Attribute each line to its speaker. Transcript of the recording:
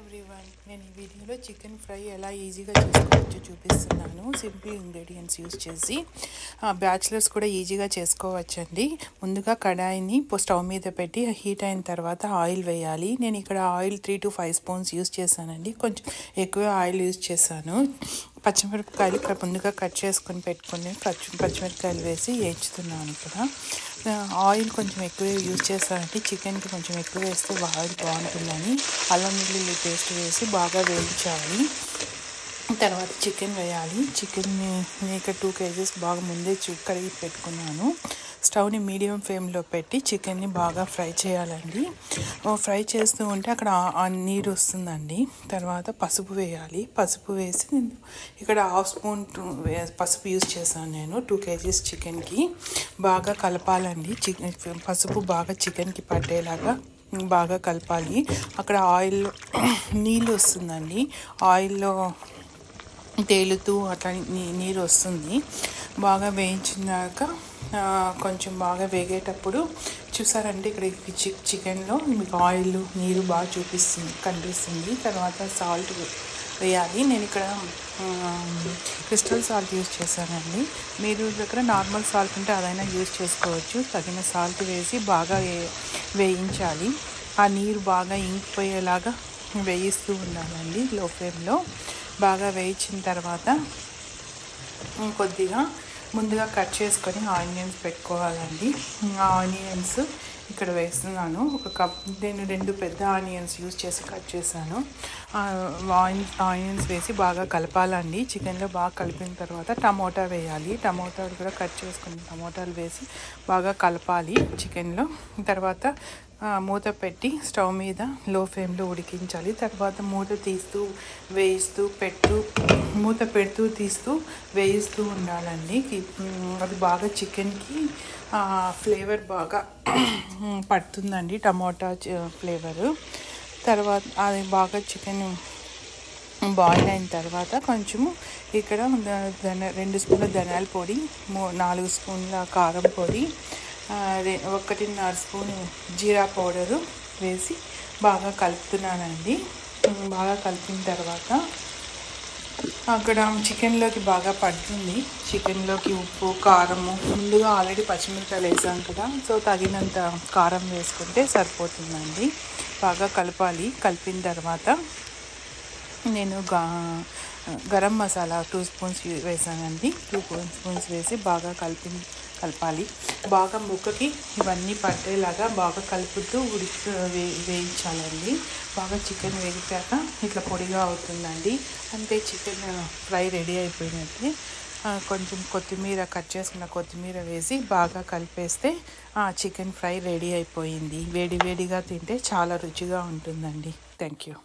Speaker 1: Everyone, నేను ఈ వీడియోలో చికెన్ ఫ్రై ఎలా ఈజీగా చేసుకోవచ్చో చూపిస్తున్నాను. సింపుల్ ఇంగ్రీడియంట్స్ యూస్ చేసి బ్యాచిలర్స్ కూడా ఈజీగా చేసుకోవచ్చండి. ముందుగా కడాయిని స్టవ్ మీద పెట్టి హీట్ అయిన తర్వాత ఆయిల్ వేయాలి. నేను ఇక్కడ ఆయిల్ 3 to 5 స్పూన్స్ యూస్ చేశానండి. కొంచెం ఎక్కువ ఆయిల్ యూస్ చేశాను. పచ్చిమిరపకాయలు ముందుగా కట్ చేసుకొని పెట్టుకొని పచ్చిమిరపకాయలు వేసి వేయించుతున్నాను. ఇక్కడ ఆయిల్ కొంచెం ఎక్కువ యూజ్ చేస్తానంటే చికెన్కి కొంచెం ఎక్కువ వేస్తే ఆయిల్ బాగుంటుందని అల్లం వెల్లుల్లి పేస్ట్ వేసి బాగా వేయించాలి. తర్వాత చికెన్ వేయాలి. చికెన్ని ఇక్కడ 2 kgs బాగా ముందే కడిగి పెట్టుకున్నాను. స్టవ్ని మీడియం ఫ్లేమ్లో పెట్టి చికెన్ని బాగా ఫ్రై చేయాలండి. ఫ్రై చేస్తూ ఉంటే అక్కడ నీరు వస్తుందండి. తర్వాత పసుపు వేయాలి. పసుపు వేసి నేను ఇక్కడ 1/2 స్పూన్ పసుపు యూజ్ చేశాను. నేను 2 kgs చికెన్కి బాగా కలపాలండి. పసుపు బాగా చికెన్కి పట్టేలాగా బాగా కలపాలి. అక్కడ ఆయిల్ నీళ్ళు వస్తుందండి. ఆయిల్లో తేలుతూ అట్లా నీరు వస్తుంది. బాగా వేయించినాక కొంచెం బాగా వేగేటప్పుడు చూసారంటే ఇక్కడ చికెన్లో మీకు ఆయిల్ నీరు బాగా కనిపిస్తుంది. తర్వాత సాల్ట్ వేయాలి. నేను ఇక్కడ క్రిస్టల్ సాల్ట్ యూజ్ చేశానండి. మీరు దగ్గర నార్మల్ సాల్ట్ ఉంటే అదైనా యూజ్ చేసుకోవచ్చు. తగిన సాల్ట్ వేసి బాగా వేయించాలి. ఆ నీరు బాగా ఇంకిపోయేలాగా వేయిస్తూ ఉండాలండి లో ఫ్లేమ్లో. బాగా వేయించిన తర్వాత కొద్దిగా ముందుగా కట్ చేసుకొని ఆనియన్స్ పెట్టుకోవాలండి. ఆనియన్స్ ఇక్కడ వేస్తున్నాను. ఒక కప్ నేను 2 పెద్ద ఆనియన్స్ యూజ్ చేసి కట్ చేశాను. ఆనియన్స్ వేసి బాగా కలపాలండి. చికెన్లో బాగా కలిపిన తర్వాత టమోటా వేయాలి. టమోటాలు కూడా కట్ చేసుకుని టమోటాలు వేసి బాగా కలపాలి చికెన్లో. తర్వాత మూత పెట్టి స్టవ్ మీద లో ఫ్లేమ్లో ఉడికించాలి. తర్వాత మూత తీస్తూ వేయిస్తూ మూత పెడుతూ తీస్తూ వేయిస్తూ ఉండాలండి. అది బాగా చికెన్కి ఫ్లేవర్ బాగా పడుతుందండి, టమోటా ఫ్లేవరు. తర్వాత అది బాగా చికెన్ బాయిల్ అయిన తర్వాత కొంచెము ఇక్కడ 2 స్పూన్ల ధనియాల పొడి, 4 స్పూన్ల కారం పొడి, 1.5 స్పూను జీరా పౌడరు వేసి బాగా కలుపుతున్నానండి. బాగా కలిపిన తర్వాత అక్కడ చికెన్లోకి బాగా పడుతుంది. చికెన్లోకి ఉప్పు, కారము, ముందుగా ఆల్రెడీ పచ్చిమిరపకాయలు వేసాం కదా, సో తగినంత కారం వేసుకుంటే సరిపోతుందండి. బాగా కలపాలి. కలిపిన తర్వాత నేను గరం మసాలా 2 స్పూన్స్ వేసానండి. 2 స్పూన్స్ వేసి బాగా కలపాలి. బాగా ముక్కకి ఇవన్నీ పట్టేలాగా బాగా కలుపుతూ వేయించాలండి. బాగా చికెన్ వేగిపోయాక ఇట్లా పొడిగా అవుతుందండి. అంటే చికెన్ ఫ్రై రెడీ అయిపోయినట్టే. కొంచెం కొత్తిమీర, కట్ చేసుకున్న కొత్తిమీర వేసి బాగా కలిపేస్తే చికెన్ ఫ్రై రెడీ అయిపోయింది. వేడివేడిగా తింటే చాలా రుచిగా ఉంటుందండి. Thank you.